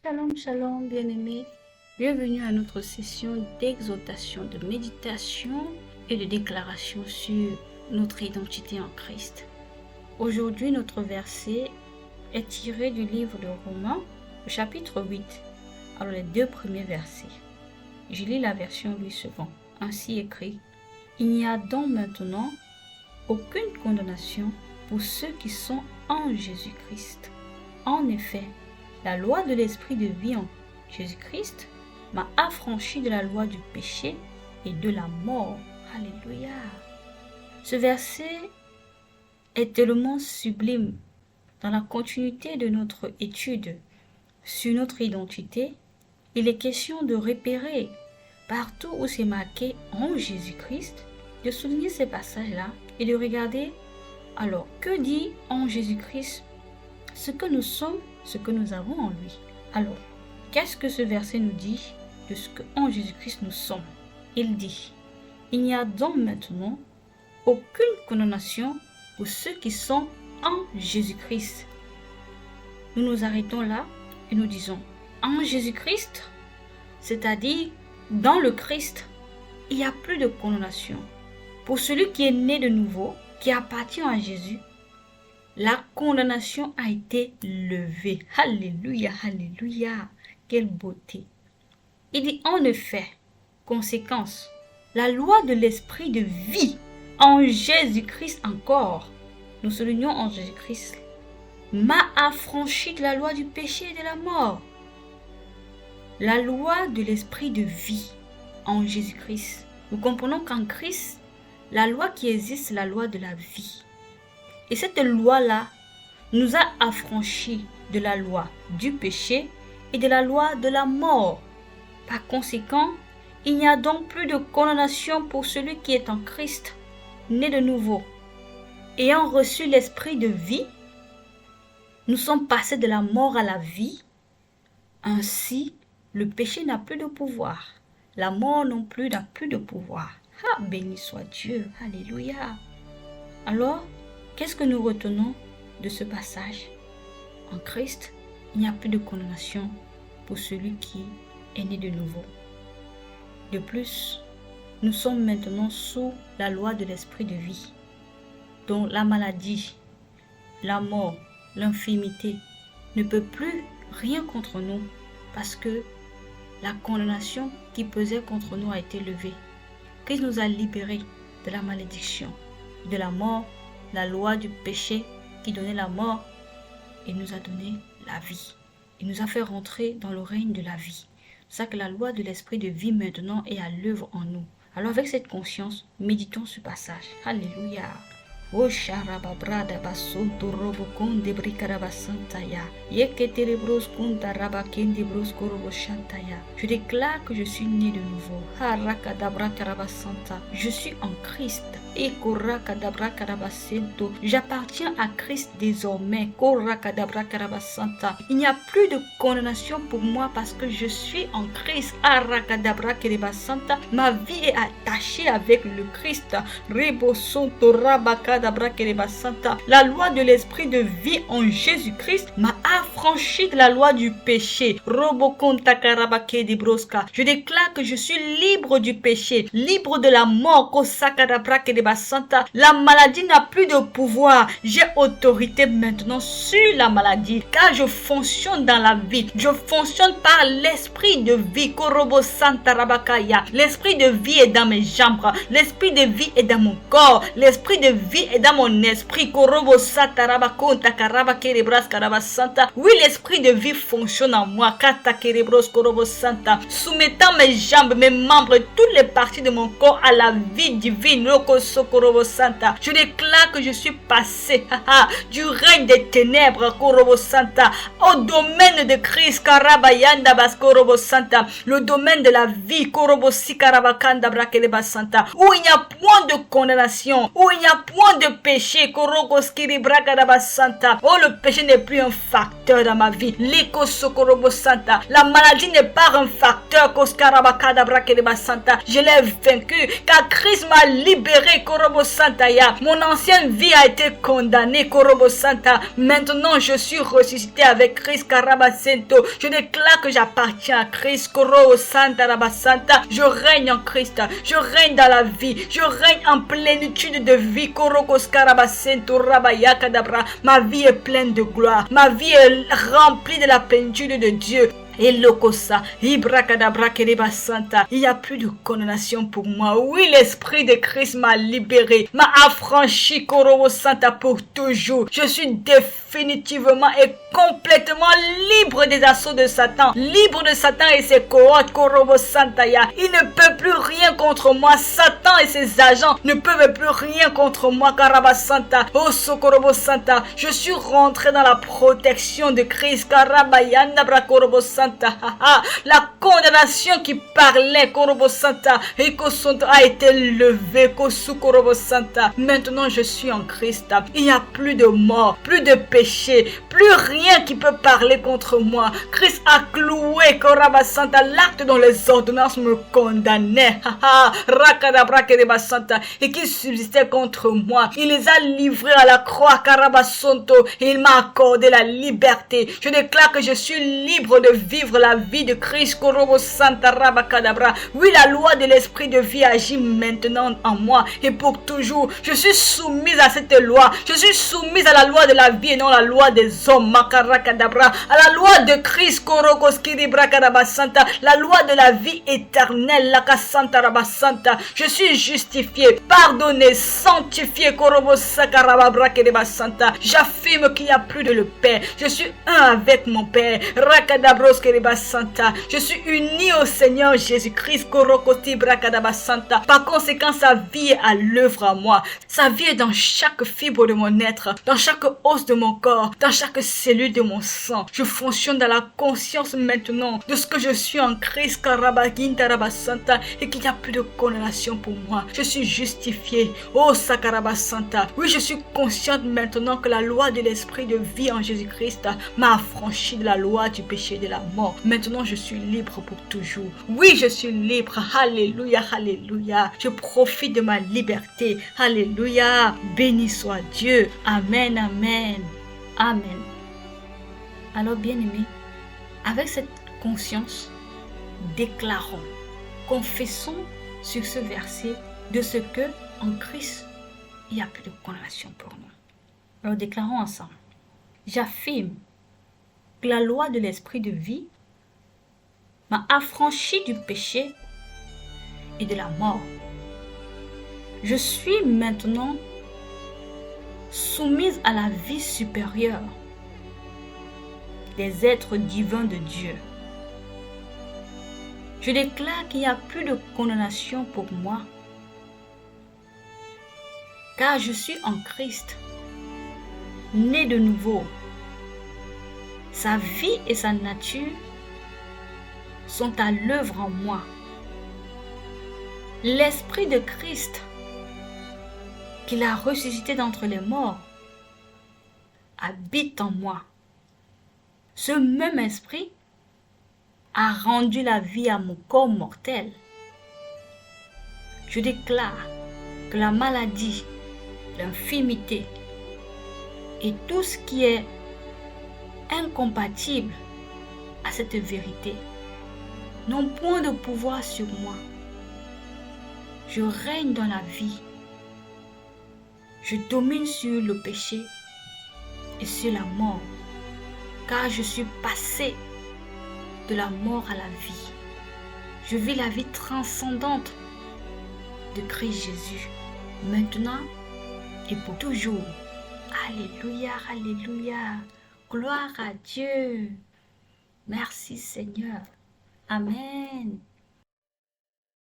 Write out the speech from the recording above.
Shalom, shalom, bien-aimés. Bienvenue à notre session d'exhortation, de méditation et de déclaration sur notre identité en Christ. Aujourd'hui, notre verset est tiré du livre de Romains, le chapitre 8. Alors, les deux premiers versets. Je lis la version Louis II. Ainsi écrit: Il n'y a donc maintenant aucune condamnation pour ceux qui sont en Jésus-Christ. En effet, la loi de l'esprit de vie en Jésus-Christ m'a affranchi de la loi du péché et de la mort. Alléluia. Ce verset est tellement sublime. Dans la continuité de notre étude sur notre identité, il est question de repérer partout où c'est marqué en Jésus-Christ, de souligner ces passages-là et de regarder alors que dit en Jésus-Christ ce que nous sommes, ce que nous avons en lui. Alors, qu'est-ce que ce verset nous dit de ce que en Jésus-Christ nous sommes? Il dit: il n'y a donc maintenant aucune condamnation pour ceux qui sont en Jésus-Christ. Nous nous arrêtons là et nous disons: en Jésus-Christ, c'est-à-dire dans le Christ, il n'y a plus de condamnation. Pour celui qui est né de nouveau, qui appartient à Jésus, la condamnation a été levée. Alléluia, alléluia. Quelle beauté. Il dit en effet, conséquence, la loi de l'esprit de vie en Jésus-Christ encore, nous soulignons en Jésus-Christ, m'a affranchi de la loi du péché et de la mort. La loi de l'esprit de vie en Jésus-Christ. Nous comprenons qu'en Christ, la loi qui existe, c'est la loi de la vie. Et cette loi-là nous a affranchis de la loi du péché et de la loi de la mort. Par conséquent, il n'y a donc plus de condamnation pour celui qui est en Christ, né de nouveau. Ayant reçu l'esprit de vie, nous sommes passés de la mort à la vie. Ainsi, le péché n'a plus de pouvoir. La mort non plus n'a plus de pouvoir. Ah, béni soit Dieu. Alléluia. Alors, qu'est-ce que nous retenons de ce passage? En Christ, il n'y a plus de condamnation pour celui qui est né de nouveau. De plus, nous sommes maintenant sous la loi de l'esprit de vie, dont la maladie, la mort, l'infirmité ne peut plus rien contre nous parce que la condamnation qui pesait contre nous a été levée. Christ nous a libérés de la malédiction, de la mort, la loi du péché qui donnait la mort et nous a donné la vie. Il nous a fait rentrer dans le règne de la vie. C'est ça que la loi de l'esprit de vie maintenant est à l'œuvre en nous. Alors avec cette conscience, méditons ce passage. Alléluia. O sharababrada basunto robokonde brikarabasantaya. Yeketerebros kunta rabakende broskorobo shantaya. Je déclare que je suis né de nouveau. Harakadabra karabasanta. Je suis en Christ. Ekorakadabra karabasento. J'appartiens à Christ désormais. Korakadabra karabasanta. Il n'y a plus de condamnation pour moi parce que je suis en Christ. Harakadabra karabasanta. Ma vie est attachée avec le Christ. Rebosonto rabaka. La loi de l'esprit de vie en Jésus-Christ m'a affranchi de la loi du péché. Je déclare que je suis libre du péché, libre de la mort. La maladie n'a plus de pouvoir. J'ai autorité maintenant sur la maladie car je fonctionne dans la vie. Je fonctionne par l'esprit de vie. L'esprit de vie est dans mes jambes. L'esprit de vie est dans mon corps. L'esprit de vie est dans mon esprit. Oui, l'esprit de vie fonctionne en moi. Soumettant mes jambes, mes membres, toutes les parties de mon corps à la vie divine. Je déclare que je suis passé du règne des ténèbres au domaine de Christ. Le domaine de la vie. Où il n'y a point de condamnation, où il n'y a point de péché, Korogoskiri Brakadaba Santa. Oh, le péché n'est plus un facteur dans ma vie. Liko Sokorobo Santa. La maladie n'est pas un facteur, Koskarabakada Brakadaba Santa. Je l'ai vaincu, car Christ m'a libéré, Korobo Santa Ya. Mon ancienne vie a été condamnée, Korobo Santa. Maintenant, je suis ressuscité avec Christ, Karabasento. Je déclare que j'appartiens à Christ, Korobo Santa Rabasanta. Je règne en Christ. Je règne dans la vie. Je règne en plénitude de vie, Korokos Karabasento Rabaya Kadabra. Ma vie est pleine de gloire. Ma vie est remplie de la plénitude de Dieu. Et lokosa, ibrakadabra kereba santa. Il n'y a plus de condamnation pour moi. Oui, l'esprit de Christ m'a libéré, m'a affranchi, Korobo Santa, pour toujours. Je suis définitivement et complètement libre des assauts de Satan, libre de Satan et ses cohortes, Korobo Santa ya. Il ne peut plus rien contre moi. Satan et ses agents ne peuvent plus rien contre moi, Karaba Santa. Oh, Sokorobo Santa, je suis rentré dans la protection de Christ, Karabayanda Brakorobo Santa. La condamnation qui parlait, Korobo Santa, et a été levée, Korobo Santa. Maintenant, je suis en Christ. Il n'y a plus de mort, plus de péché, plus rien qui peut parler contre moi. Christ a cloué, Korobo Santa, l'acte dont les ordonnances me condamnaient, Rakadabra Kereba Santa, et qui subsistait contre moi. Il les a livrés à la croix, Karabasonto, et il m'a accordé la liberté. Je déclare que je suis libre de vivre la vie de Christ, Korobo Santa Rabakadabra. Oui, la loi de l'esprit de vie agit maintenant en moi et pour toujours. Je suis soumise à cette loi. Je suis soumise à la loi de la vie et non la loi des hommes, Makarakadabra. À la loi de Christ, Korokoskiri Brakadaba Santa. La loi de la vie éternelle, Lakasanta Rabasanta. Je suis justifié, pardonné, sanctifié, Korobo Sakaraba Brakadaba Santa. J'affirme qu'il n'y a plus de le Père. Je suis un avec mon Père. Rakadabros Santa. Je suis uni au Seigneur Jésus-Christ. Santa. Par conséquent, sa vie est à l'œuvre à moi. Sa vie est dans chaque fibre de mon être, dans chaque os de mon corps, dans chaque cellule de mon sang. Je fonctionne dans la conscience maintenant de ce que je suis en Christ, Santa, et qu'il n'y a plus de condamnation pour moi. Je suis justifié. Oh Santa. Oui, je suis consciente maintenant que la loi de l'esprit de vie en Jésus-Christ m'a affranchi de la loi du péché et de la mort. Maintenant, je suis libre pour toujours. Oui, je suis libre. Alléluia, alléluia. Je profite de ma liberté. Alléluia. Béni soit Dieu. Amen, amen. Amen. Alors, bien-aimés, avec cette conscience, déclarons, confessons sur ce verset de ce que en Christ, il n'y a plus de condamnation pour nous. Alors, déclarons ensemble. J'affirme que la loi de l'esprit de vie m'a affranchi du péché et de la mort. Je suis maintenant soumise à la vie supérieure des êtres divins de Dieu. Je déclare qu'il n'y a plus de condamnation pour moi, car je suis en Christ, né de nouveau. Sa vie et sa nature sont à l'œuvre en moi. L'esprit de Christ, qu'il a ressuscité d'entre les morts, habite en moi. Ce même esprit a rendu la vie à mon corps mortel. Je déclare que la maladie, l'infirmité et tout ce qui est incompatible à cette vérité n'ont point de pouvoir sur moi. Je règne dans la vie. Je domine sur le péché et sur la mort, car je suis passé de la mort à la vie. Je vis la vie transcendante de Christ Jésus, maintenant et pour toujours. Alléluia, alléluia. Gloire à Dieu. Merci Seigneur. Amen.